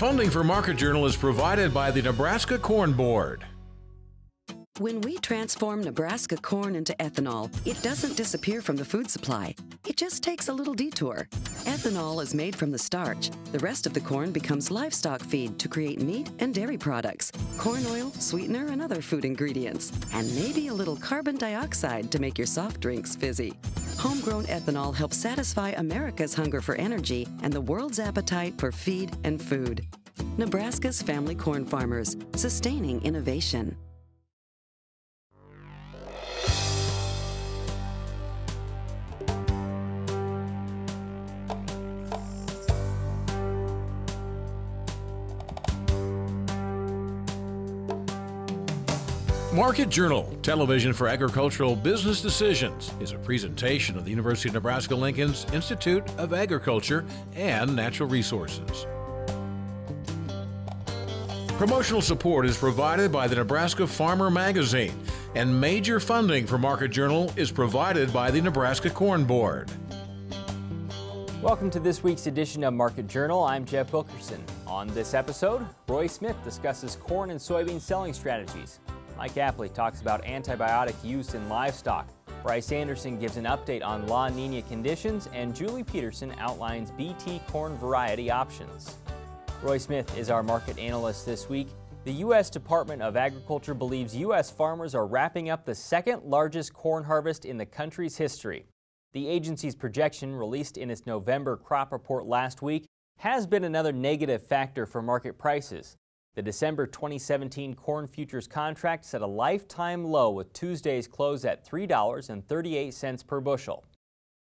Funding for Market Journal is provided by the Nebraska Corn Board. When we transform Nebraska corn into ethanol, it doesn't disappear from the food supply. It just takes a little detour. Ethanol is made from the starch. The rest of the corn becomes livestock feed to create meat and dairy products, corn oil, sweetener, and other food ingredients, and maybe a little carbon dioxide to make your soft drinks fizzy. Homegrown ethanol helps satisfy America's hunger for energy and the world's appetite for feed and food. Nebraska's family corn farmers, sustaining innovation. Market Journal, television for agricultural business decisions, is a presentation of the University of Nebraska-Lincoln's Institute of Agriculture and Natural Resources. Promotional support is provided by the Nebraska Farmer Magazine, and major funding for Market Journal is provided by the Nebraska Corn Board. Welcome to this week's edition of Market Journal. I'm Jeff Wilkerson. On this episode, Roy Smith discusses corn and soybean selling strategies. Mike Apley talks about antibiotic use in livestock. Bryce Anderson gives an update on La Niña conditions, and Julie Peterson outlines BT corn variety options. Roy Smith is our market analyst this week. The U.S. Department of Agriculture believes U.S. farmers are wrapping up the second largest corn harvest in the country's history. The agency's projection, released in its November crop report last week, has been another negative factor for market prices. The December 2017 corn futures contract set a lifetime low with Tuesday's close at $3.38 per bushel.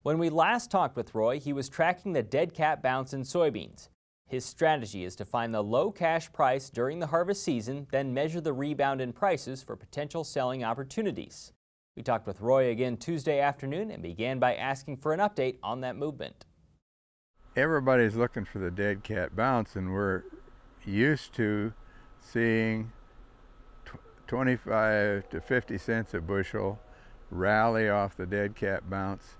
When we last talked with Roy, he was tracking the dead cat bounce in soybeans. His strategy is to find the low cash price during the harvest season, then measure the rebound in prices for potential selling opportunities. We talked with Roy again Tuesday afternoon and began by asking for an update on that movement. Everybody's looking for the dead cat bounce, and we're used to seeing 25 to 50 cents a bushel rally off the dead cat bounce.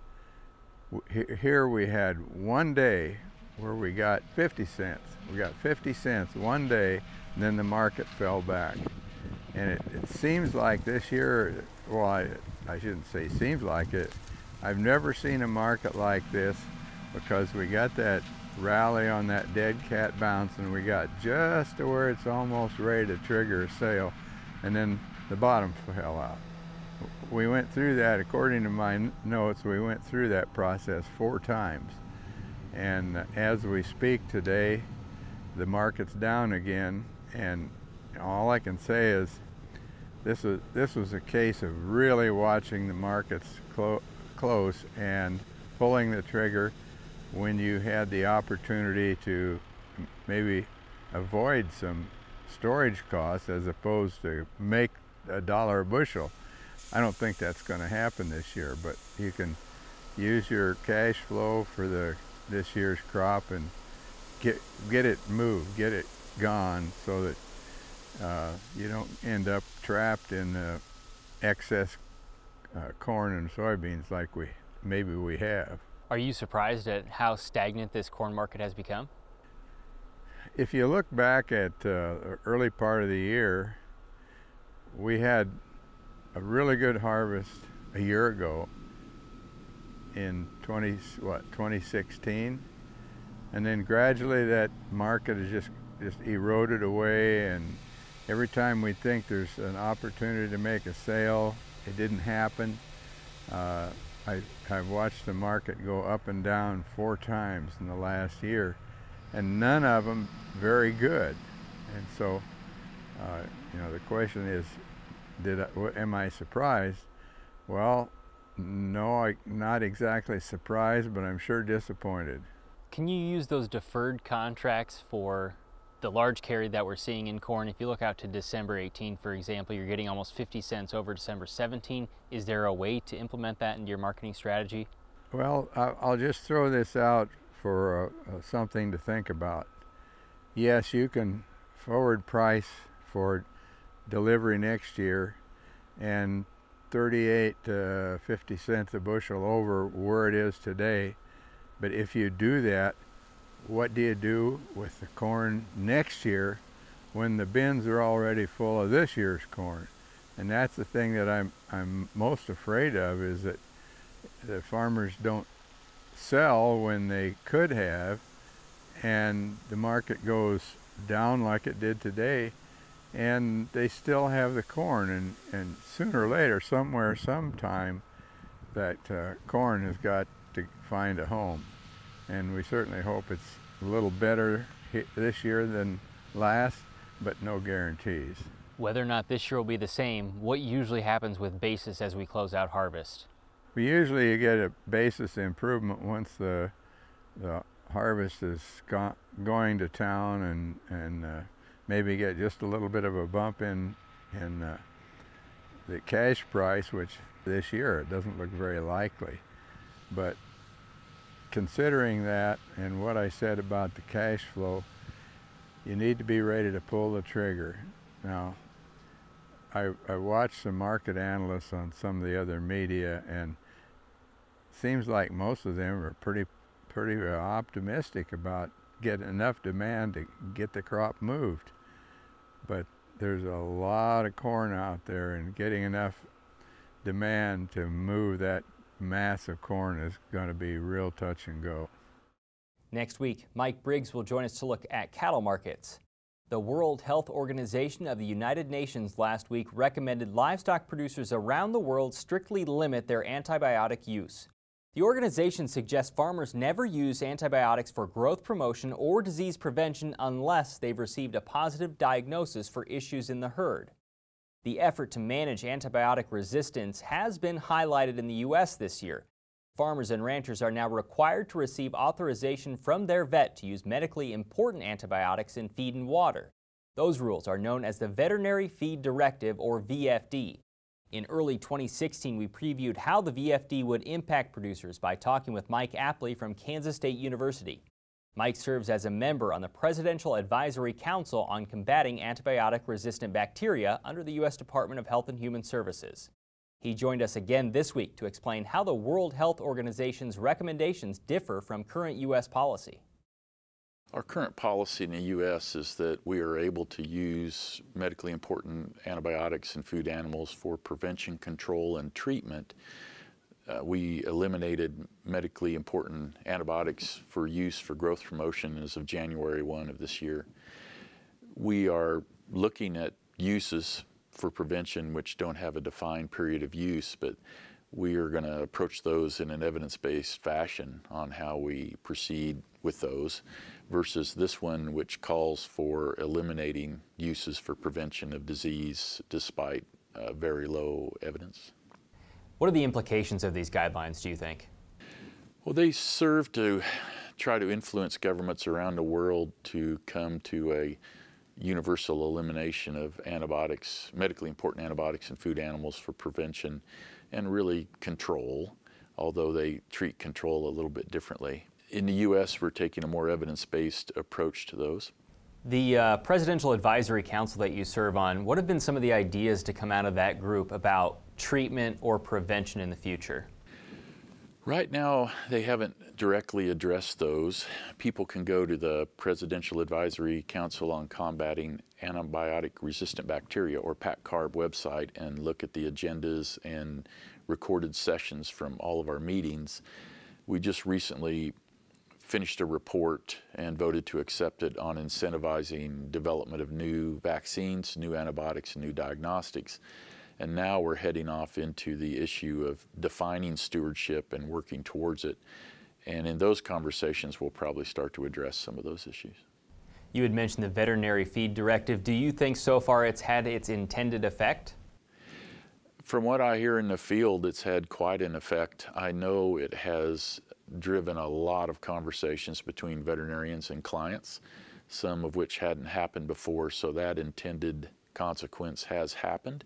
Here we had one day where we got 50 cents. We got 50 cents one day, and then the market fell back. And it seems like this year, well, I shouldn't say seems like it, I've never seen a market like this, because we got that rally on that dead cat bounce, and we got just to where it's almost ready to trigger a sale, and then the bottom fell out. We went through that, according to my notes, we went through that process 4 times. And as we speak today, the market's down again, and all I can say is this was a case of really watching the markets close and pulling the trigger when you had the opportunity to maybe avoid some storage costs as opposed to make $1 a bushel. I don't think that's going to happen this year, but you can use your cash flow for this year's crop and get it moved, get it gone, so that you don't end up trapped in excess corn and soybeans like maybe we have. Are you surprised at how stagnant this corn market has become? If you look back at the early part of the year, we had a really good harvest a year ago in 2016, and then gradually that market has just eroded away, and every time we think there's an opportunity to make a sale, it didn't happen. I've watched the market go up and down 4 times in the last year, and none of them very good. And so, the question is, am I surprised? Well, no, I'm not exactly surprised, but I'm sure disappointed. Can you use those deferred contracts for the large carry that we're seeing in corn? If you look out to December 18, for example, you're getting almost 50 cents over December 17. Is there a way to implement that into your marketing strategy? Well, I'll just throw this out for something to think about. Yes, you can forward price for delivery next year and 38 to 50 cents a bushel over where it is today. But if you do that, what do you do with the corn next year when the bins are already full of this year's corn? And that's the thing that I'm most afraid of, is that the farmers don't sell when they could have, and the market goes down like it did today, and they still have the corn, and sooner or later, somewhere, sometime, that corn has got to find a home. And we certainly hope it's a little better this year than last, but no guarantees. Whether or not this year will be the same, what usually happens with basis as we close out harvest? We usually get a basis improvement once the harvest is going to town, and maybe get just a little bit of a bump in the cash price, which this year it doesn't look very likely. But considering that and what I said about the cash flow, you need to be ready to pull the trigger. Now, I watched some market analysts on some of the other media, and it seems like most of them are pretty optimistic about getting enough demand to get the crop moved. But there's a lot of corn out there, and getting enough demand to move that mass of corn is going to be real touch and go. Next week, Mike Briggs will join us to look at cattle markets. The World Health Organization of the United Nations last week recommended livestock producers around the world strictly limit their antibiotic use. The organization suggests farmers never use antibiotics for growth promotion or disease prevention unless they've received a positive diagnosis for issues in the herd. The effort to manage antibiotic resistance has been highlighted in the U.S. this year. Farmers and ranchers are now required to receive authorization from their vet to use medically important antibiotics in feed and water. Those rules are known as the Veterinary Feed Directive, or VFD. In early 2016, we previewed how the VFD would impact producers by talking with Mike Apley from Kansas State University. Mike serves as a member on the Presidential Advisory Council on Combating Antibiotic-Resistant Bacteria under the U.S. Department of Health and Human Services. He joined us again this week to explain how the World Health Organization's recommendations differ from current U.S. policy. Our current policy in the U.S. is that we are able to use medically important antibiotics in food animals for prevention, control, and treatment. We eliminated medically important antibiotics for use for growth promotion as of January 1 of this year. We are looking at uses for prevention which don't have a defined period of use, but we are going to approach those in an evidence-based fashion on how we proceed with those, versus this one which calls for eliminating uses for prevention of disease despite very low evidence. What are the implications of these guidelines, do you think? Well, they serve to try to influence governments around the world to come to a universal elimination of antibiotics, medically important antibiotics in food animals for prevention and really control, although they treat control a little bit differently. In the U.S., we're taking a more evidence-based approach to those. The Presidential Advisory Council that you serve on, what have been some of the ideas to come out of that group about treatment or prevention in the future? Right now, they haven't directly addressed those. People can go to the Presidential Advisory Council on Combating Antibiotic Resistant Bacteria, or PACCARB website, and look at the agendas and recorded sessions from all of our meetings. We just recently finished a report and voted to accept it on incentivizing development of new vaccines, new antibiotics, and new diagnostics. And now we're heading off into the issue of defining stewardship and working towards it. And in those conversations, we'll probably start to address some of those issues. You had mentioned the Veterinary Feed Directive. Do you think so far it's had its intended effect? From what I hear in the field, it's had quite an effect. I know it has driven a lot of conversations between veterinarians and clients, some of which hadn't happened before, so that intended consequence has happened.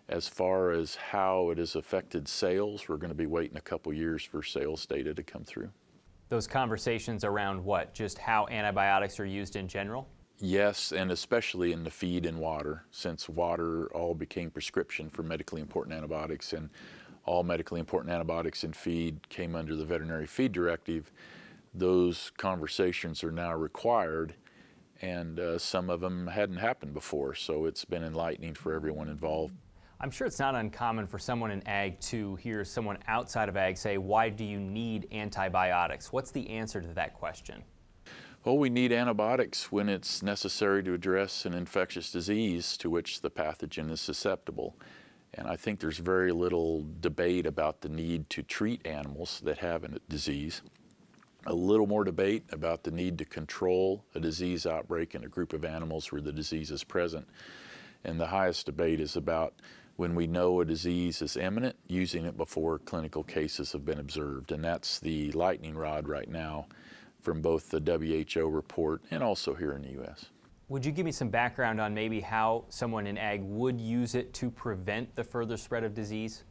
As far as how it has affected sales, we're going to be waiting a couple years for sales data to come through. Those conversations around what? Just how antibiotics are used in general? Yes, and especially in the feed and water, since water all became prescription for medically important antibiotics, and all medically important antibiotics in feed came under the Veterinary Feed Directive. those conversations are now required, and some of them hadn't happened before, so it's been enlightening for everyone involved. I'm sure it's not uncommon for someone in ag to hear someone outside of ag say, why do you need antibiotics? What's the answer to that question? Well, we need antibiotics when it's necessary to address an infectious disease to which the pathogen is susceptible. And I think there's very little debate about the need to treat animals that have a disease. A little more debate about the need to control a disease outbreak in a group of animals where the disease is present. And the highest debate is about when we know a disease is imminent, using it before clinical cases have been observed. And that's the lightning rod right now from both the WHO report and also here in the U.S. Would you give me some background on maybe how someone in ag would use it to prevent the further spread of disease?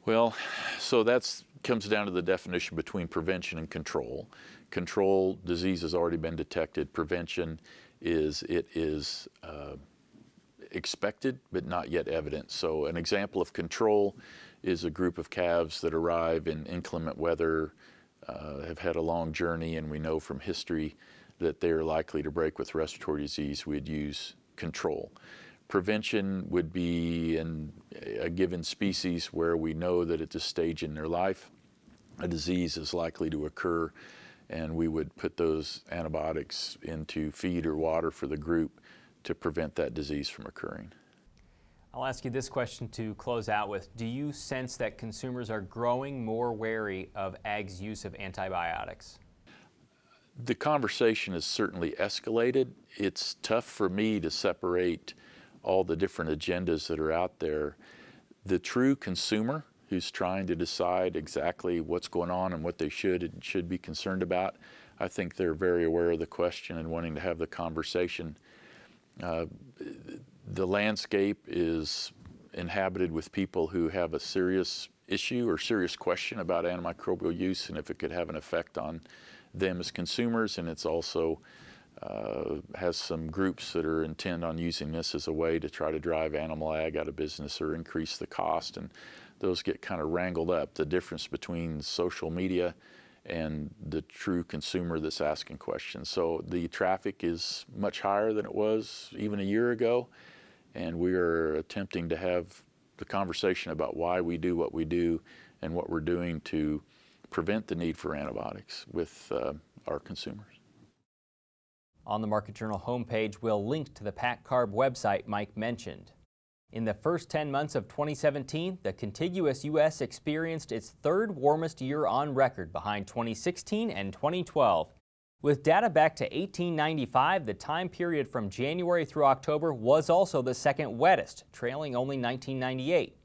Well, so that comes down to the definition between prevention and control. Control, disease has already been detected. Prevention is expected but not yet evident. So an example of control is a group of calves that arrive in inclement weather, have had a long journey, and we know from history that they are likely to break with respiratory disease. We'd use control. Prevention would be in a given species where we know that at this stage in their life a disease is likely to occur, and we would put those antibiotics into feed or water for the group to prevent that disease from occurring. I'll ask you this question to close out with. Do you sense that consumers are growing more wary of ag's use of antibiotics? The conversation has certainly escalated. It's tough for me to separate all the different agendas that are out there. The true consumer who's trying to decide exactly what's going on and what they should and should be concerned about, I think they're very aware of the question and wanting to have the conversation. The landscape is inhabited with people who have a serious issue or serious question about antimicrobial use and if it could have an effect on them as consumers, and it's also has some groups that are intent on using this as a way to try to drive animal ag out of business or increase the cost, and those get kind of wrangled up. The difference between social media and the true consumer that's asking questions. So the traffic is much higher than it was even a year ago, and we are attempting to have the conversation about why we do what we do and what we're doing to prevent the need for antibiotics with our consumers. On the Market Journal homepage, we'll link to the PacCarb website Mike mentioned. In the first 10 months of 2017, the contiguous U.S. experienced its third warmest year on record behind 2016 and 2012. With data back to 1895, the time period from January through October was also the second wettest, trailing only 1998.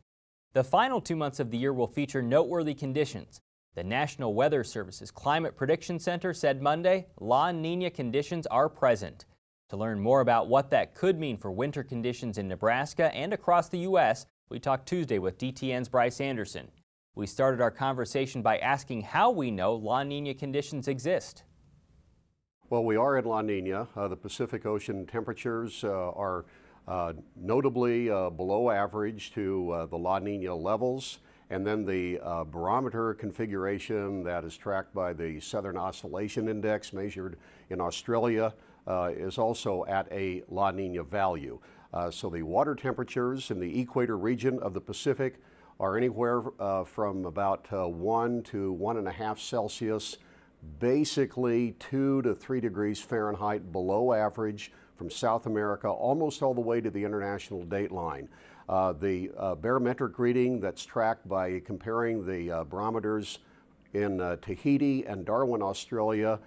The final 2 months of the year will feature noteworthy conditions. The National Weather Service's Climate Prediction Center said Monday, La Niña conditions are present. To learn more about what that could mean for winter conditions in Nebraska and across the U.S., we talked Tuesday with DTN's Bryce Anderson. We started our conversation by asking how we know La Niña conditions exist. Well, we are in La Niña. The Pacific Ocean temperatures are notably below average to the La Niña levels. And then the barometer configuration that is tracked by the Southern Oscillation Index measured in Australia is also at a La Niña value. So the water temperatures in the equator region of the Pacific are anywhere from about 1 to 1.5 Celsius, basically 2 to 3 degrees Fahrenheit below average from South America almost all the way to the international date line. The barometric reading that's tracked by comparing the barometers in Tahiti and Darwin, Australia,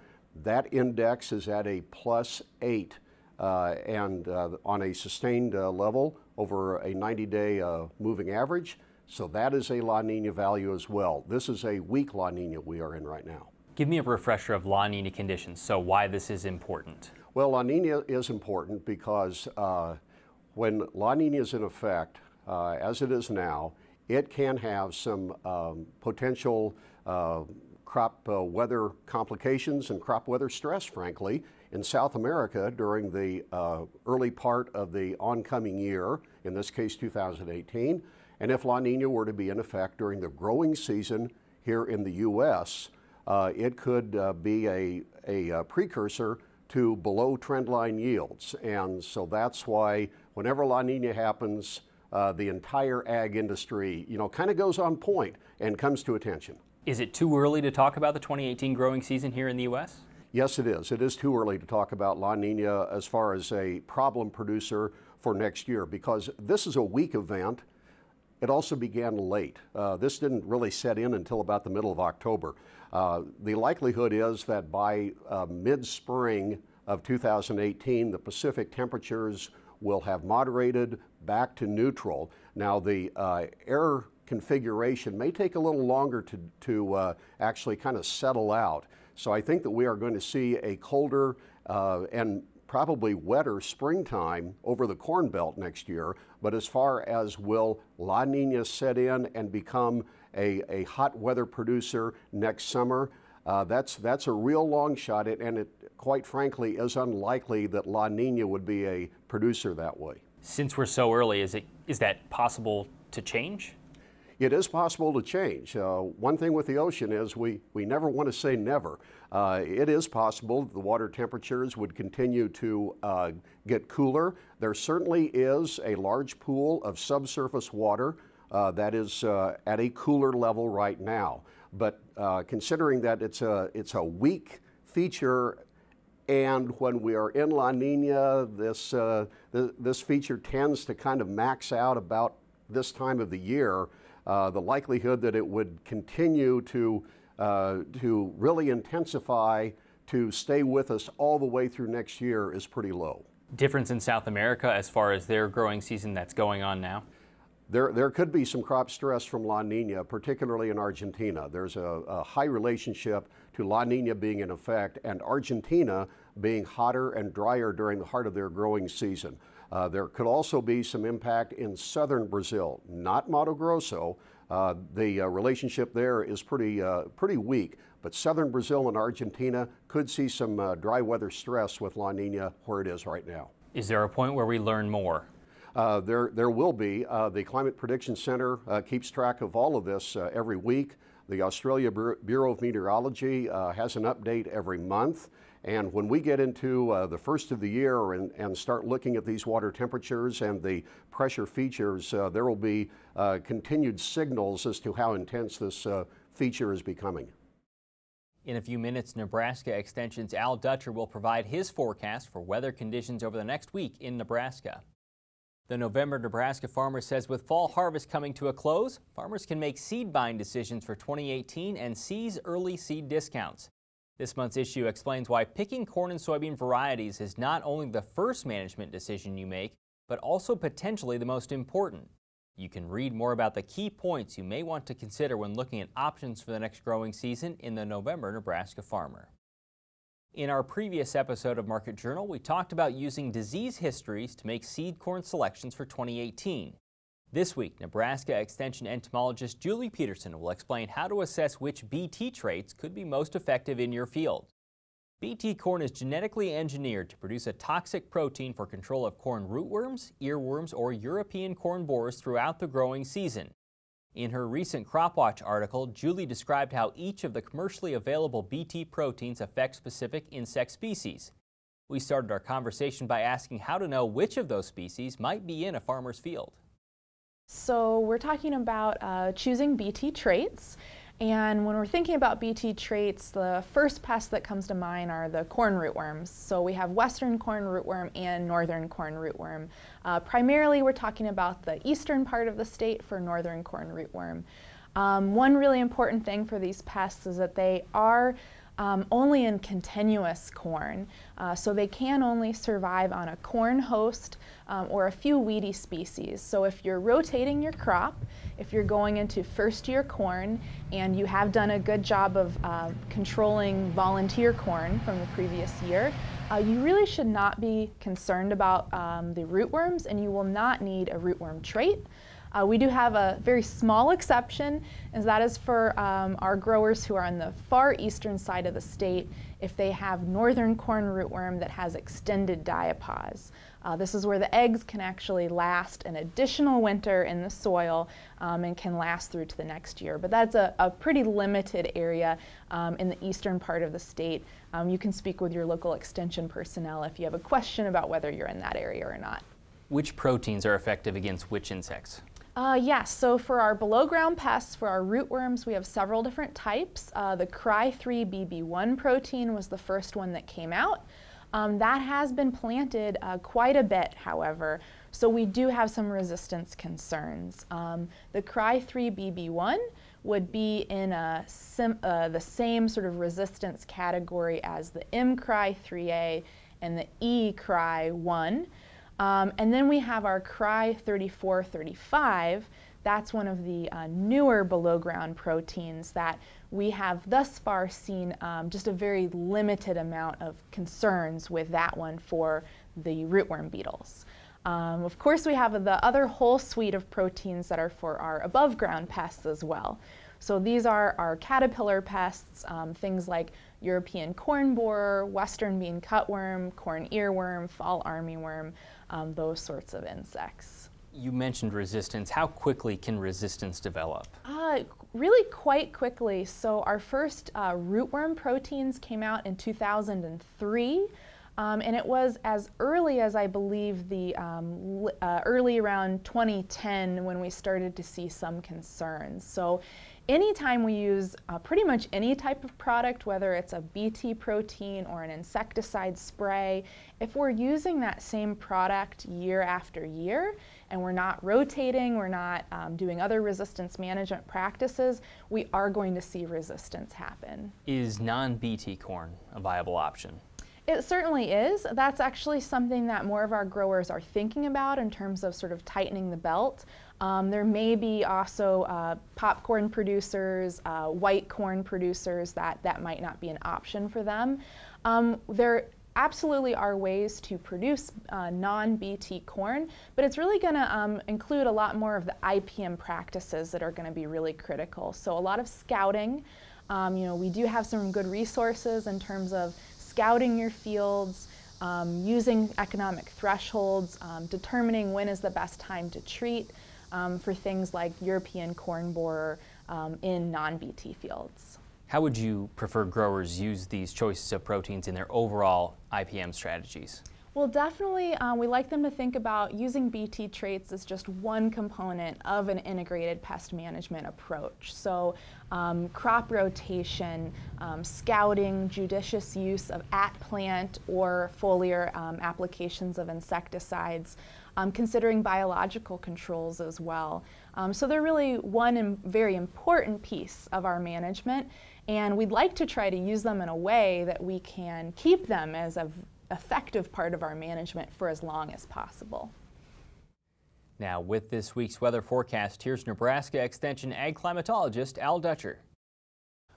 that index is at a +8 and on a sustained level over a 90-day moving average. So that is a La Niña value as well. This is a weak La Niña we are in right now. Give me a refresher of La Niña conditions, so why this is important. Well, La Niña is important because when La Niña is in effect, as it is now, it can have some potential crop weather complications and crop weather stress, frankly, in South America during the early part of the oncoming year, in this case 2018. And if La Niña were to be in effect during the growing season here in the U.S., it could be a precursor to below trendline yields. And so that's why whenever La Nina happens, the entire ag industry, kind of goes on point and comes to attention. Is it too early to talk about the 2018 growing season here in the U.S.? Yes, it is. It is too early to talk about La Nina as far as a problem producer for next year, because this is a weak event. It also began late. This didn't really set in until about the middle of October. The likelihood is that by mid-spring of 2018, the Pacific temperatures will have moderated back to neutral. Now, the air configuration may take a little longer to actually kind of settle out. So I think that we are going to see a colder and probably wetter springtime over the Corn Belt next year. But as far as will La Nina set in and become a hot weather producer next summer, that's a real long shot, and it quite frankly is unlikely that La Nina would be a producer that way. Since we're so early, is that possible to change? It is possible to change. One thing with the ocean is we never want to say never. It is possible that the water temperatures would continue to get cooler. There certainly is a large pool of subsurface water that is at a cooler level right now. But considering that it's a weak feature, and when we are in La Nina, this feature tends to kind of max out about this time of the year. The likelihood that it would continue to really intensify, to stay with us all the way through next year is pretty low. Difference in South America as far as their growing season that's going on now? There could be some crop stress from La Nina, particularly in Argentina. There's a high relationship to La Nina being in effect and Argentina being hotter and drier during the heart of their growing season. There could also be some impact in southern Brazil, not Mato Grosso. The relationship there is pretty weak, but southern Brazil and Argentina could see some dry weather stress with La Nina where it is right now. Is there a point where we learn more? There will be. The Climate Prediction Center keeps track of all of this every week. The Australia Bureau of Meteorology has an update every month. And when we get into the first of the year and start looking at these water temperatures and the pressure features, there will be continued signals as to how intense this feature is becoming. In a few minutes, Nebraska Extension's Al Dutcher will provide his forecast for weather conditions over the next week in Nebraska. The November Nebraska Farmer says with fall harvest coming to a close, farmers can make seed buying decisions for 2018 and seize early seed discounts. This month's issue explains why picking corn and soybean varieties is not only the first management decision you make, but also potentially the most important. You can read more about the key points you may want to consider when looking at options for the next growing season in the November Nebraska Farmer. In our previous episode of Market Journal, we talked about using disease histories to make seed corn selections for 2018. This week, Nebraska Extension entomologist Julie Peterson will explain how to assess which Bt traits could be most effective in your field. Bt corn is genetically engineered to produce a toxic protein for control of corn rootworms, earworms, or European corn borers throughout the growing season. In her recent Crop Watch article, Julie described how each of the commercially available Bt proteins affect specific insect species. We started our conversation by asking how to know which of those species might be in a farmer's field. So we're talking about choosing Bt traits, and when we're thinking about Bt traits, the first pest that comes to mind are the corn rootworms. So we have western corn rootworm and northern corn rootworm. Primarily we're talking about the eastern part of the state for northern corn rootworm. One really important thing for these pests is that they are only in continuous corn, so they can only survive on a corn host or a few weedy species. So if you're rotating your crop, if you're going into first year corn and you have done a good job of controlling volunteer corn from the previous year, you really should not be concerned about the rootworms, and you will not need a rootworm trait. We do have a very small exception, and that is for our growers who are on the far eastern side of the state if they have northern corn rootworm that has extended diapause. This is where the eggs can actually last an additional winter in the soil and can last through to the next year. But that's a pretty limited area in the eastern part of the state. You can speak with your local extension personnel if you have a question about whether you're in that area or not. Which proteins are effective against which insects? Yes, so for our below ground pests, for our rootworms, we have several different types. The Cry3BB1 protein was the first one that came out. That has been planted quite a bit, however, so we do have some resistance concerns. The Cry3BB1 would be in the same sort of resistance category as the mCry3A and the eCry1. And then we have our Cry3435. That's one of the newer below ground proteins that we have thus far seen just a very limited amount of concerns with that one for the rootworm beetles. Of course, we have the other whole suite of proteins that are for our above ground pests as well. So these are our caterpillar pests, things like European corn borer, western bean cutworm, corn earworm, fall armyworm, those sorts of insects. You mentioned resistance. How quickly can resistance develop? Really quite quickly. So our first rootworm proteins came out in 2003. And it was as early as, I believe, the early around 2010 when we started to see some concerns. So anytime we use pretty much any type of product, whether it's a BT protein or an insecticide spray, if we're using that same product year after year and we're not rotating, we're not doing other resistance management practices, we are going to see resistance happen. Is non-BT corn a viable option? It certainly is. That's actually something that more of our growers are thinking about in terms of sort of tightening the belt. There may be also popcorn producers, white corn producers that might not be an option for them. There absolutely are ways to produce non-BT corn, but it's really going to include a lot more of the IPM practices that are going to be really critical. So a lot of scouting. We do have some good resources in terms of scouting your fields, using economic thresholds, determining when is the best time to treat for things like European corn borer in non-BT fields. How would you prefer growers use these choices of proteins in their overall IPM strategies? Well, definitely we like them to think about using BT traits as just one component of an integrated pest management approach. So crop rotation, scouting, judicious use of at-plant or foliar applications of insecticides, considering biological controls as well. So they're really one very important piece of our management, and we'd like to try to use them in a way that we can keep them as an effective part of our management for as long as possible. Now, with this week's weather forecast, here's Nebraska Extension Ag Climatologist Al Dutcher.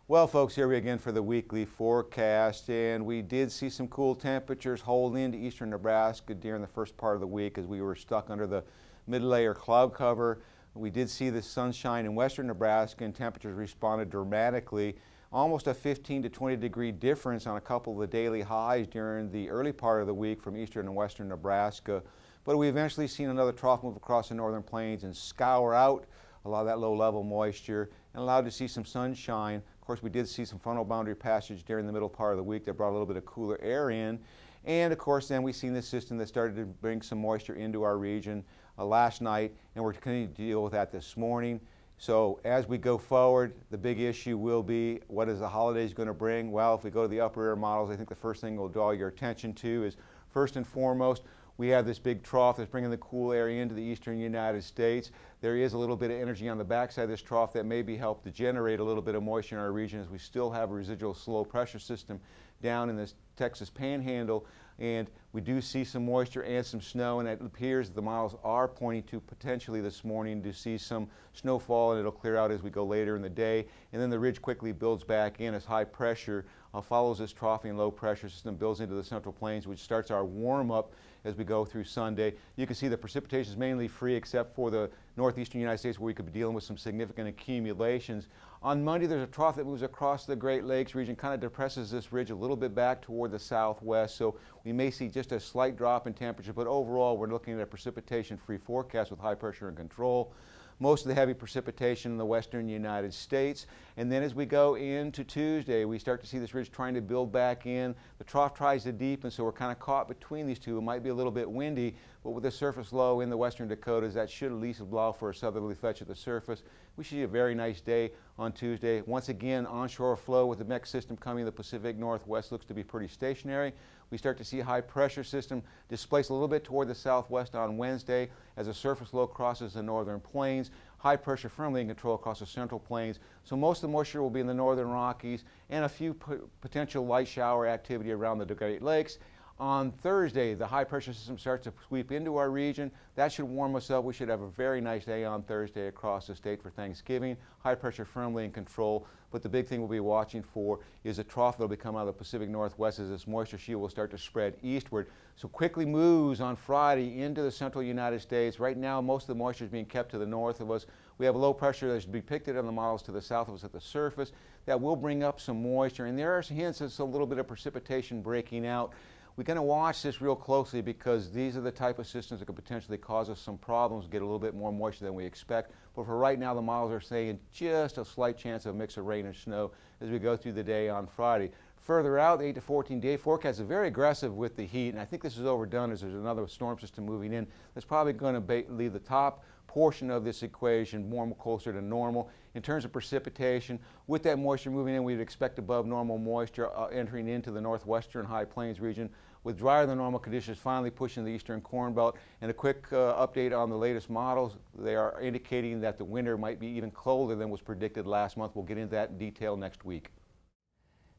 Well, folks, here we again for the weekly forecast, and we did see some cool temperatures hold into eastern Nebraska during the first part of the week as we were stuck under the mid-layer cloud cover. We did see the sunshine in western Nebraska, and temperatures responded dramatically. Almost a 15 to 20 degree difference on a couple of the daily highs during the early part of the week from eastern and western Nebraska. But we eventually seen another trough move across the northern plains and scour out a lot of that low-level moisture and allowed to see some sunshine. Of course, we did see some frontal boundary passage during the middle part of the week that brought a little bit of cooler air in. And of course, then we've seen this system that started to bring some moisture into our region last night, and we're continuing to deal with that this morning. So as we go forward, the big issue will be, what is the holidays going to bring? Well, if we go to the upper air models, I think the first thing we'll draw your attention to is, first and foremost, we have this big trough that's bringing the cool air into the eastern United States. There is a little bit of energy on the backside of this trough that maybe help to generate a little bit of moisture in our region, as we still have a residual low pressure system down in this Texas panhandle. And we do see some moisture and some snow, and it appears that the models are pointing to potentially this morning to see some snowfall, and it'll clear out as we go later in the day. And then the ridge quickly builds back in as high pressure follows this troughing and low pressure system, builds into the Central Plains, which starts our warm-up as we go through Sunday. You can see the precipitation is mainly free except for the northeastern United States where we could be dealing with some significant accumulations. On Monday, there's a trough that moves across the Great Lakes region, kind of depresses this ridge a little bit back toward the southwest, so we may see just a slight drop in temperature, but overall we're looking at a precipitation-free forecast with high pressure and control. Most of the heavy precipitation in the western United States. And then as we go into Tuesday, we start to see this ridge trying to build back in. The trough tries to deepen, so we're kind of caught between these two. It might be a little bit windy, but with the surface low in the western Dakotas, that should at least allow for a southerly fetch at the surface. We should see a very nice day on Tuesday. Once again, onshore flow with the next system coming, the Pacific Northwest looks to be pretty stationary. We start to see a high pressure system displace a little bit toward the southwest on Wednesday as the surface low crosses the northern plains. High pressure firmly in control across the Central Plains. So most of the moisture will be in the northern Rockies and a few potential light shower activity around the Great Lakes. On Thursday, the high pressure system starts to sweep into our region. That should warm us up. We should have a very nice day on Thursday across the state for Thanksgiving. High pressure firmly in control. But the big thing we'll be watching for is a trough that will be coming out of the Pacific Northwest as this moisture shield will start to spread eastward. So quickly moves on Friday into the central United States. Right now, most of the moisture is being kept to the north of us. We have a low pressure that's depicted on the models to the south of us at the surface. That will bring up some moisture. And there are hints of a little bit of precipitation breaking out. We're going to watch this real closely because these are the type of systems that could potentially cause us some problems, get a little bit more moisture than we expect. But for right now, the models are saying just a slight chance of a mix of rain and snow as we go through the day on Friday. Further out, the 8 to 14 day forecast is very aggressive with the heat, and I think this is overdone as there's another storm system moving in that's probably going to leave the top portion of this equation more closer to normal. In terms of precipitation, with that moisture moving in, we'd expect above normal moisture entering into the northwestern high plains region, with drier than normal conditions finally pushing the eastern corn belt. And a quick update on the latest models. They are indicating that the winter might be even colder than was predicted last month. We'll get into that in detail next week.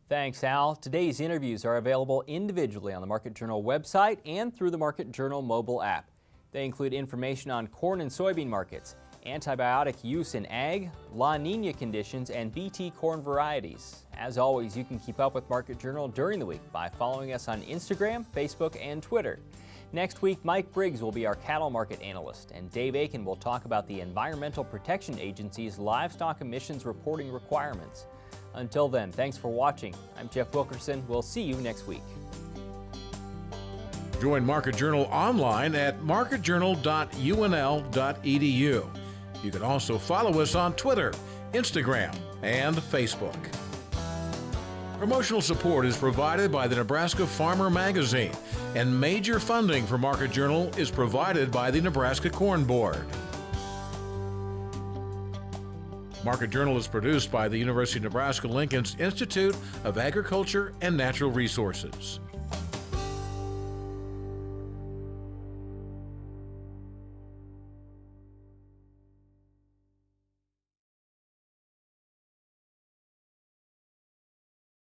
Thanks, Al. Today's interviews are available individually on the Market Journal website and through the Market Journal mobile app. They include information on corn and soybean markets, antibiotic use in ag, La Niña conditions, and BT corn varieties. As always, you can keep up with Market Journal during the week by following us on Instagram, Facebook, and Twitter. Next week, Mike Briggs will be our cattle market analyst, and Dave Aiken will talk about the Environmental Protection Agency's livestock emissions reporting requirements. Until then, thanks for watching. I'm Jeff Wilkerson. We'll see you next week. Join Market Journal online at marketjournal.unl.edu. You can also follow us on Twitter, Instagram, and Facebook. Promotional support is provided by the Nebraska Farmer Magazine, and major funding for Market Journal is provided by the Nebraska Corn Board. Market Journal is produced by the University of Nebraska Lincoln's Institute of Agriculture and Natural Resources.